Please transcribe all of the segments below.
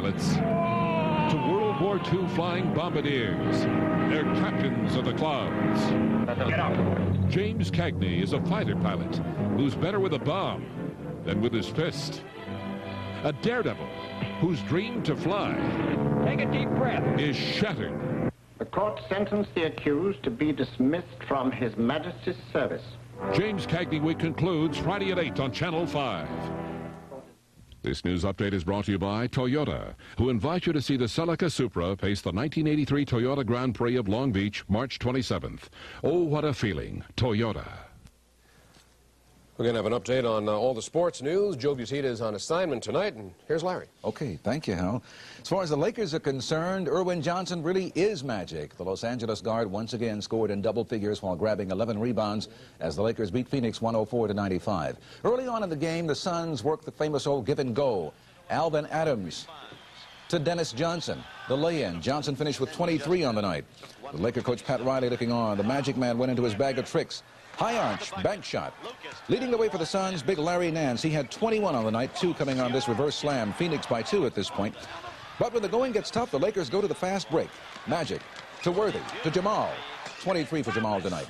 pilots to World War II flying bombardiers. They're captains of the clouds. Get up. James Cagney is a fighter pilot who's better with a bomb than with his fist. A daredevil whose dream to fly Take a deep breath. is shattered. The court sentenced the accused to be dismissed from His Majesty's service. James Cagney Week concludes Friday at 8 on Channel 5. This news update is brought to you by Toyota, who invite you to see the Celica Supra pace the 1983 Toyota Grand Prix of Long Beach, March 27th. Oh, what a feeling. Toyota. We're going to have an update on all the sports news. Joe Butita is on assignment tonight, and here's Larry. Okay, thank you, Hal. As far as the Lakers are concerned, Erwin Johnson really is magic. The Los Angeles guard once again scored in double figures while grabbing 11 rebounds as the Lakers beat Phoenix 104-95. Early on in the game, the Suns worked the famous old give and go. Alvin Adams to Dennis Johnson. The lay-in. Johnson finished with 23 on the night. The Laker coach Pat Riley looking on. The Magic Man went into his bag of tricks. High arch, bank shot. Leading the way for the Suns, big Larry Nance. He had 21 on the night, 2 coming on this reverse slam. Phoenix by 2 at this point. But when the going gets tough, the Lakers go to the fast break. Magic to Worthy, to Jamal. 23 for Jamal tonight.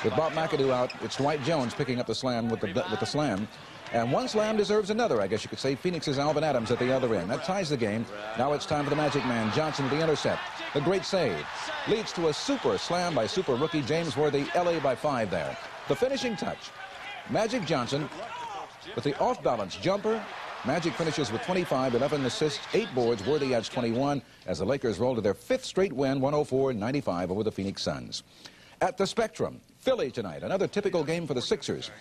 With Bob McAdoo out, it's Dwight Jones picking up the slam with the slam. And one slam deserves another, I guess you could say. Phoenix's Alvin Adams at the other end. That ties the game. Now it's time for the Magic Man. Johnson with the intercept. The great save. Leads to a super slam by super rookie James Worthy. LA by 5 there. The finishing touch. Magic Johnson with the off-balance jumper. Magic finishes with 25, 11 assists, 8 boards. Worthy adds 21 as the Lakers roll to their 5th straight win, 104-95 over the Phoenix Suns. At the Spectrum, Philly tonight. Another typical game for the Sixers.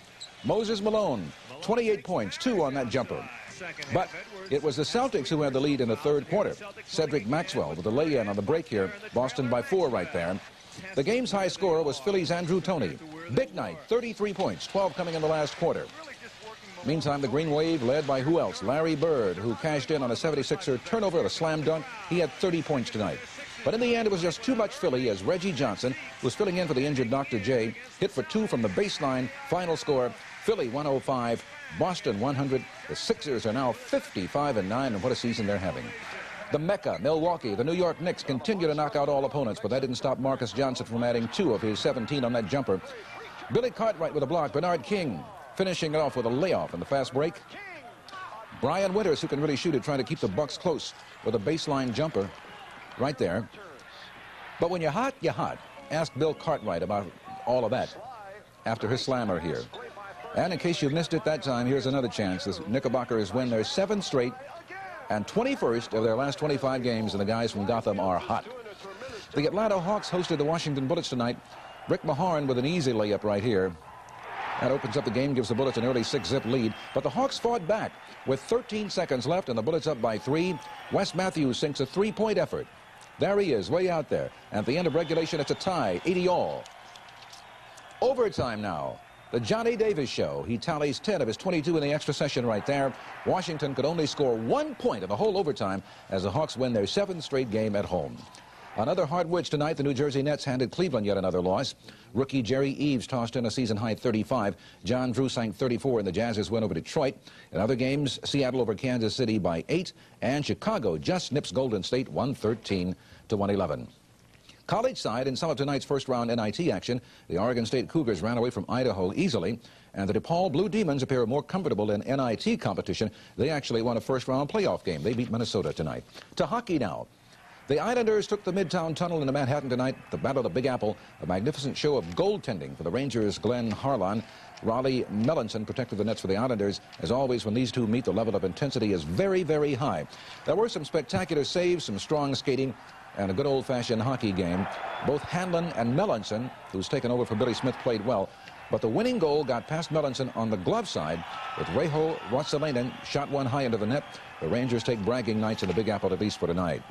Moses Malone, 28 points, 2 on that jumper. But it was the Celtics who had the lead in the third quarter. Cedric Maxwell with the lay-in on the break here. Boston by 4 right there. The game's high scorer was Philly's Andrew Toney. Big night, 33 points, 12 coming in the last quarter. Meantime, the Green Wave led by who else? Larry Bird, who cashed in on a 76er turnover at a slam dunk. He had 30 points tonight. But in the end, it was just too much Philly as Reggie Johnson, who was filling in for the injured Dr. J, hit for 2 from the baseline. Final score, Philly 105, Boston 100. The Sixers are now 55-9, and what a season they're having. The Mecca, Milwaukee, the New York Knicks continue to knock out all opponents, but that didn't stop Marcus Johnson from adding 2 of his 17 on that jumper. Billy Cartwright with a block. Bernard King finishing it off with a layoff in the fast break. Brian Winters, who can really shoot it, trying to keep the Bucks close with a baseline jumper right there. But when you're hot, you're hot. Ask Bill Cartwright about all of that after his slammer here. And in case you missed it that time, here's another chance. The Knickerbockers win their 7th straight and 21st of their last 25 games, and the guys from Gotham are hot. The Atlanta Hawks hosted the Washington Bullets tonight. Rick Mahorn with an easy layup right here. That opens up the game, gives the Bullets an early 6-zip lead. But the Hawks fought back with 13 seconds left, and the Bullets up by 3. Wes Matthews sinks a 3-point effort. There he is, way out there. And at the end of regulation, it's a tie, 80 all. Overtime now. The Johnny Davis Show. He tallies 10 of his 22 in the extra session right there. Washington could only score 1 point in the whole overtime as the Hawks win their 7th straight game at home. Another hardwoods tonight, the New Jersey Nets handed Cleveland yet another loss. Rookie Jerry Eves tossed in a season-high 35. John Drew sank 34 in the Jazz's win over Detroit. In other games, Seattle over Kansas City by 8, and Chicago just nips Golden State 113-111. College side, in some of tonight's first-round NIT action, the Oregon State Cougars ran away from Idaho easily, and the DePaul Blue Demons appear more comfortable in NIT competition. They actually won a first-round playoff game. They beat Minnesota tonight. To hockey now. The Islanders took the Midtown Tunnel into Manhattan tonight. The Battle of the Big Apple, a magnificent show of goaltending for the Rangers' Glenn Harlan. Raleigh Mellinson protected the nets for the Islanders. As always, when these two meet, the level of intensity is very, very high. There were some spectacular saves, some strong skating, and a good old-fashioned hockey game. Both Hanlon and Mellinson, who's taken over for Billy Smith, played well. But the winning goal got past Mellinson on the glove side, with Reijo Ruotsalainen shot one high into the net. The Rangers take bragging nights in the Big Apple, at least for tonight.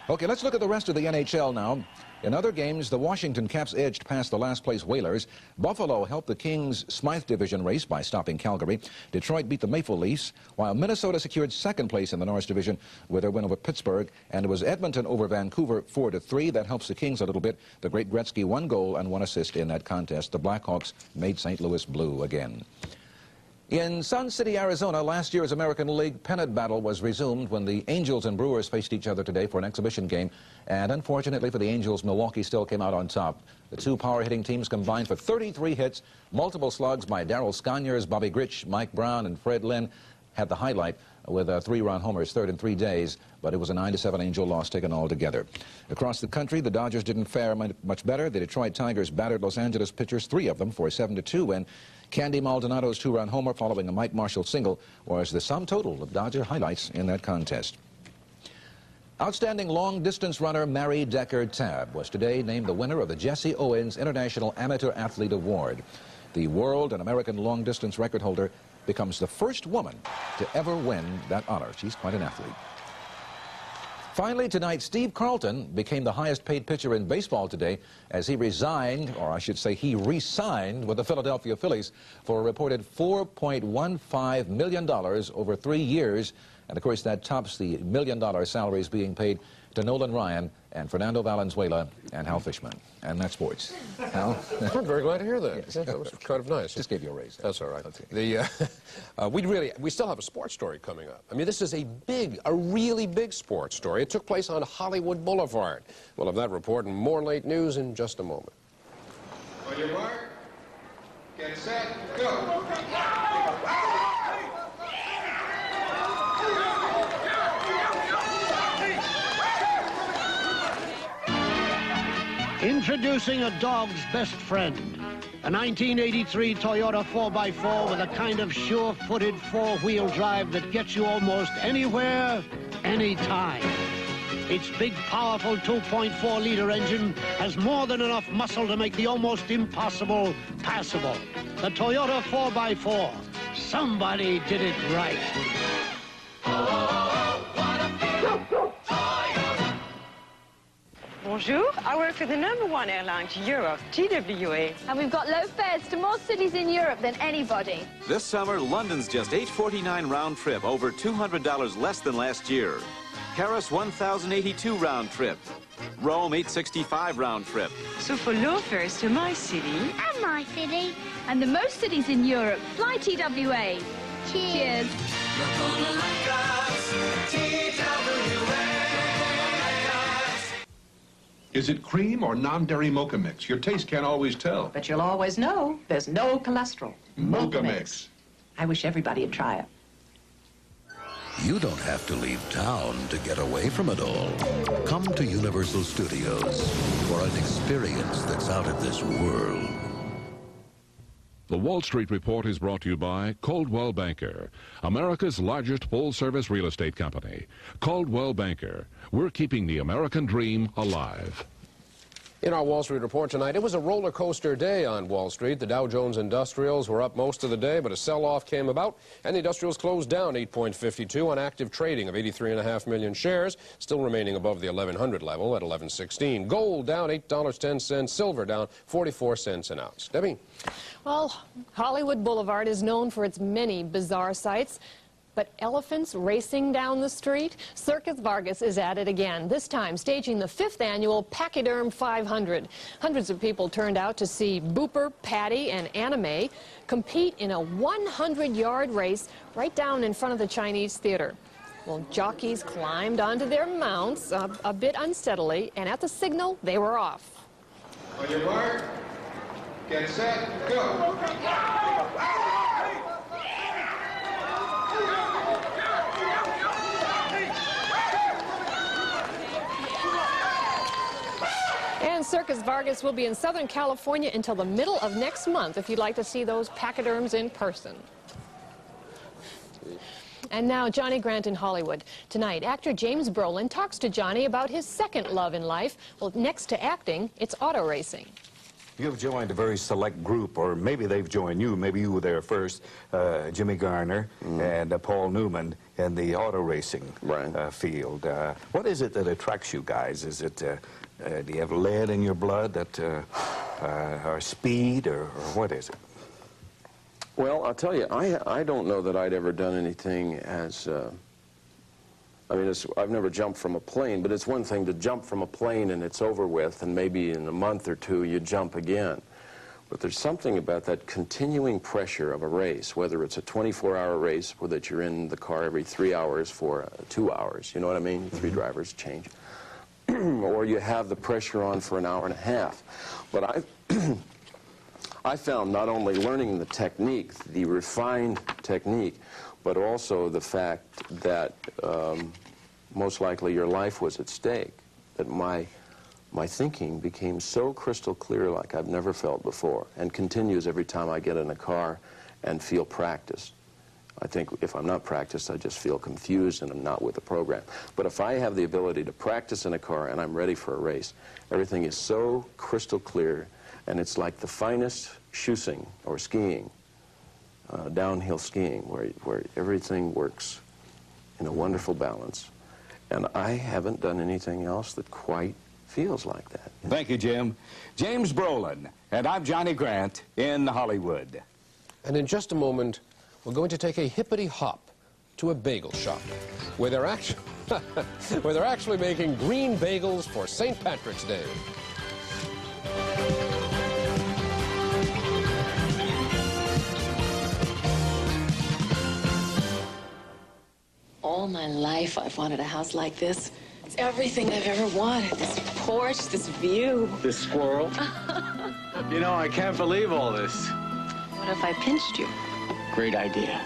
Okay, let's look at the rest of the NHL now. In other games, the Washington Caps edged past the last-place Whalers. Buffalo helped the Kings' Smythe Division race by stopping Calgary. Detroit beat the Maple Leafs, while Minnesota secured second place in the Norris Division with their win over Pittsburgh. And it was Edmonton over Vancouver 4-3. That helps the Kings a little bit. The great Gretzky, 1 goal and 1 assist in that contest. The Blackhawks made St. Louis blue again. In Sun City, Arizona, last year's American League pennant battle was resumed when the Angels and Brewers faced each other today for an exhibition game. And unfortunately for the Angels, Milwaukee still came out on top. The two power-hitting teams combined for 33 hits, multiple slugs by Darryl Sconyers, Bobby Grich, Mike Brown, and Fred Lynn had the highlight with 3-run homers, third in 3 days, but it was a 9-7 Angel loss taken all together. Across the country, the Dodgers didn't fare much better. The Detroit Tigers battered Los Angeles pitchers, 3 of them, for a 7-2 win. Candy Maldonado's 2-run homer following a Mike Marshall single was the sum total of Dodger highlights in that contest. Outstanding long-distance runner Mary Decker Tabb was today named the winner of the Jesse Owens International Amateur Athlete Award. The world and American long-distance record holder becomes the first woman to ever win that honor. She's quite an athlete. Finally, tonight, Steve Carlton became the highest-paid pitcher in baseball today as he resigned, or I should say he re-signed, with the Philadelphia Phillies for a reported $4.15 million over 3 years. And, of course, that tops the million-dollar salaries being paid to Nolan Ryan and Fernando Valenzuela and Hal Fishman. And that's sports. Hal? I'm very glad to hear that. Yes. Yeah, that was kind of nice. Just gave you a raise. That's all right. Okay. We still have a sports story coming up. I mean, this is a really big sports story. It took place on Hollywood Boulevard. We'll have that report and more late news in just a moment. On your mark, get set, go. Introducing a dog's best friend, a 1983 Toyota 4x4 with a kind of sure-footed four-wheel drive that gets you almost anywhere, anytime. Its big, powerful 2.4-liter engine has more than enough muscle to make the almost impossible passable. The Toyota 4x4. Somebody did it right. Bonjour, I work for the #1 airline to Europe, TWA. And we've got low fares to more cities in Europe than anybody. This summer, London's just $849 round trip, over $200 less than last year. Paris, $1,082 round trip. Rome, $865 round trip. So for low fares to my city. And my city. And the most cities in Europe, fly TWA. Cheers. You're gonna like us, TWA. Is it cream or non-dairy mocha mix? Your taste can't always tell. But you'll always know there's no cholesterol. Mocha mix. I wish everybody would try it. You don't have to leave town to get away from it all. Come to Universal Studios for an experience that's out of this world. The Wall Street Report is brought to you by Coldwell Banker, America's largest full-service real estate company. Coldwell Banker, we're keeping the American dream alive. In our Wall Street Report tonight, it was a roller coaster day on Wall Street. The Dow Jones Industrials were up most of the day, but a sell-off came about, and the Industrials closed down 8.52 on active trading of 83.5 million shares, still remaining above the 1100 level at 1116. Gold down $8.10, silver down 44 cents an ounce. Debbie? Well, Hollywood Boulevard is known for its many bizarre sights. But elephants racing down the street? Circus Vargas is at it again, this time staging the 5th annual Pachyderm 500. Hundreds of people turned out to see Booper, Patty, and Anime compete in a 100-yard race right down in front of the Chinese Theater. Well, jockeys climbed onto their mounts a bit unsteadily, and at the signal, they were off. On your mark, get set, go. And Circus Vargas will be in Southern California until the middle of next month if you'd like to see those pachyderms in person. And now, Johnny Grant in Hollywood. Tonight, actor James Brolin talks to Johnny about his second love in life. Well, next to acting, it's auto racing. You've joined a very select group, or maybe they've joined you. Maybe you were there first. Jimmy Garner and Paul Newman in the auto racing field. What is it that attracts you guys? Is it, do you have lead in your blood, that, or speed, or what is it? Well, I'll tell you, I don't know that I'd ever done anything as, I mean, I've never jumped from a plane, but it's one thing to jump from a plane and it's over with, and maybe in a month or two you jump again. But there's something about that continuing pressure of a race, whether it's a 24-hour race or that you're in the car every 3 hours for 2 hours, you know what I mean? 3 drivers change. Or you have the pressure on for an hour and a half. But I found not only learning the technique, the refined technique, but also the fact that most likely your life was at stake, that my thinking became so crystal clear like I've never felt before, and continues every time I get in a car and feel practiced. I think if I'm not practiced, I just feel confused and I'm not with the program. But if I have the ability to practice in a car and I'm ready for a race, everything is so crystal clear, and it's like the finest shoesing or skiing, downhill skiing, where everything works in a wonderful balance. And I haven't done anything else that quite feels like that. Thank you, Jim. James Brolin, and I'm Johnny Grant in Hollywood. And in just a moment, we're going to take a hippity-hop to a bagel shop where they're actually making green bagels for St. Patrick's Day. All my life I've wanted a house like this. It's everything I've ever wanted. This porch, this view. This squirrel. You know, I can't believe all this. What if I pinched you? Great idea.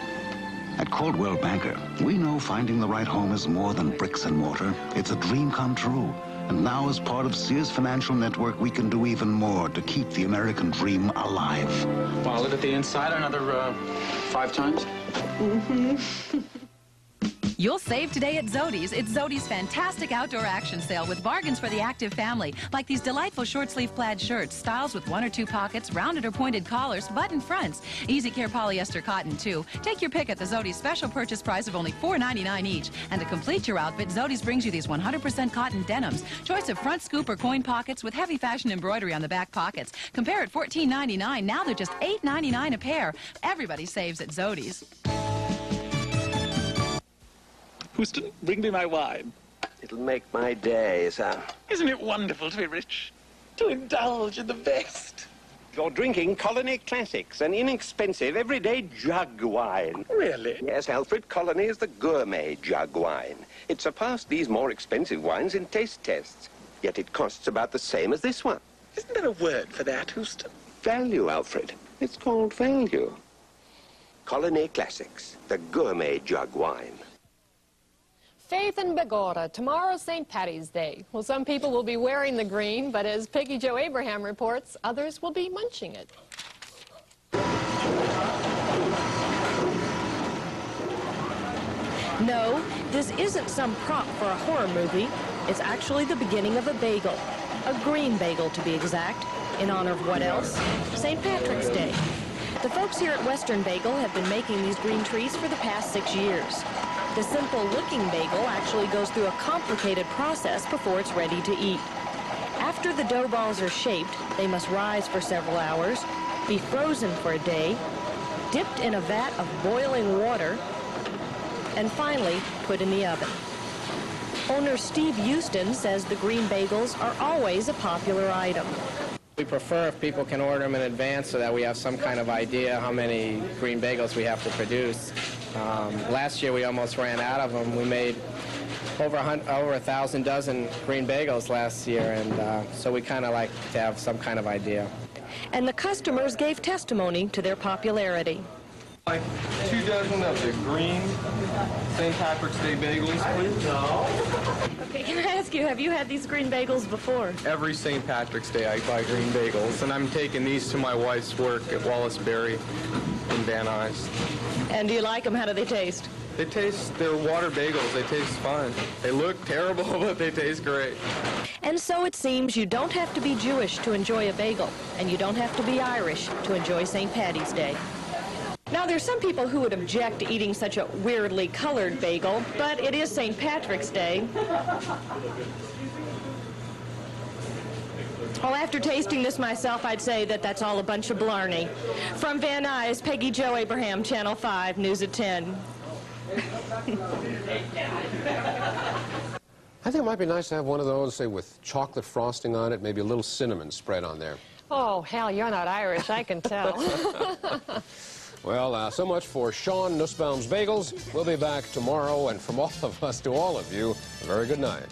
At Coldwell Banker, we know finding the right home is more than bricks and mortar. It's a dream come true. And now, as part of Sears Financial Network, we can do even more to keep the American dream alive. Want to look at the inside another 5 times? Mm-hmm. You'll save today at Zodi's. It's Zodi's fantastic outdoor action sale with bargains for the active family, like these delightful short-sleeve plaid shirts, styles with 1 or 2 pockets, rounded or pointed collars, button fronts. Easy care polyester cotton, too. Take your pick at the Zodi's special purchase price of only $4.99 each. And to complete your outfit, Zodi's brings you these 100% cotton denims. Choice of front scoop or coin pockets with heavy fashion embroidery on the back pockets. Compare at $14.99. Now they're just $8.99 a pair. Everybody saves at Zodi's. Houston, bring me my wine. It'll make my day, sir. Isn't it wonderful to be rich? To indulge in the best? You're drinking Colony Classics, an inexpensive, everyday jug wine. Really? Yes, Alfred, Colony is the gourmet jug wine. It surpassed these more expensive wines in taste tests, yet it costs about the same as this one. Isn't there a word for that, Houston? Value, Alfred. It's called value. Colony Classics, the gourmet jug wine. Faith and Bogota. Tomorrow's St. Patty's Day. Well, some people will be wearing the green, but as Peggy Jo Abraham reports, others will be munching it. No, this isn't some prop for a horror movie. It's actually the beginning of a bagel. A green bagel, to be exact. In honor of what else? St. Patrick's Day. The folks here at Western Bagel have been making these green trees for the past 6 years. The simple-looking bagel actually goes through a complicated process before it's ready to eat. After the dough balls are shaped, they must rise for several hours, be frozen for a day, dipped in a vat of boiling water, and finally put in the oven. Owner Steve Houston says the green bagels are always a popular item. We prefer if people can order them in advance so that we have some kind of idea how many green bagels we have to produce. Last year we almost ran out of them. We made over 1,000 dozen green bagels last year, and so we kind of like to have some kind of idea. And the customers gave testimony to their popularity. Like 2 dozen of the green St. Patrick's Day bagels, please. Okay, can I ask you, have you had these green bagels before? Every St. Patrick's Day I buy green bagels, and I'm taking these to my wife's work at Wallace Berry in Van Nuys. And do you like them? How do they taste? They're water bagels. They taste fine. They look terrible, but they taste great. And so it seems you don't have to be Jewish to enjoy a bagel, and you don't have to be Irish to enjoy St. Patty's Day. Now, there's some people who would object to eating such a weirdly colored bagel, but it is St. Patrick's Day. Well, after tasting this myself, I'd say that that's all a bunch of blarney. From Van Nuys, Peggy Jo Abraham, Channel 5, News at 10. I think it might be nice to have one of those, say, with chocolate frosting on it, maybe a little cinnamon spread on there. Oh, Hal, you're not Irish, I can tell. Well, so much for Sean Nussbaum's Bagels. We'll be back tomorrow, and from all of us to all of you, a very good night.